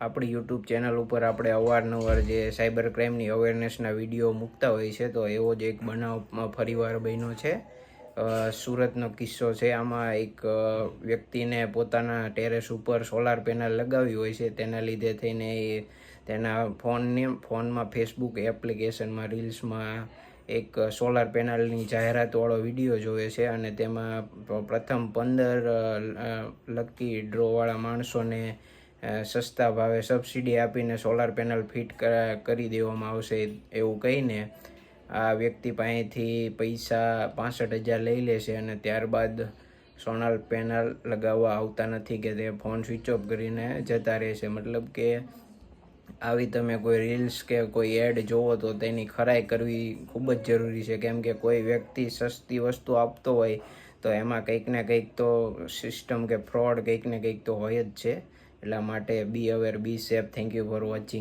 આપણી YouTube channel ઉપર આપણે અવારનવાર જે સાયબર ક્રાઇમની અવેરનેસના વિડીયો મૂકતા હોય છે, તો એવો જ એક બનાવ ફરીવાર બન્યો છે. સુરતનો કિસ્સો છે. આમાં એક વ્યક્તિને પોતાના ટેરેસ ઉપર સોલાર પેનલ લગાવી હોય છે. તેના લીધે થઈને એ તેના ફોનમાં ફેસબુક એપ્લિકેશનમાં રીલ્સમાં એક સોલાર પેનલની જાહેરાતવાળો વિડીયો જોવે છે અને તેમાં પ્રથમ 15 લકી ડ્રોવાળા માણસોને સસ્તા ભાવે સબસિડી આપીને સોલાર પેનલ ફિટ કરી દેવામાં આવશે એવું કહીને આ વ્યક્તિ પાસેથી પૈસા 65,000 લઈ લેશે અને ત્યારબાદ સોલાર પેનલ લગાવવા આવતા નથી કે તે ફોન સ્વિચ ઓફ કરીને જતા રહેશે. મતલબ કે આવી તમે કોઈ રીલ્સ કે કોઈ એડ જોવો તો તેની ખરાઈ કરવી ખૂબ જ જરૂરી છે, કેમ કે કોઈ વ્યક્તિ સસ્તી વસ્તુ આપતો હોય તો એમાં કંઈક ને કંઈક તો સિસ્ટમ કે ફ્રોડ કંઈક ને કંઈક તો હોય જ છે. એટલા માટે be aware, be safe. Thank you for watching.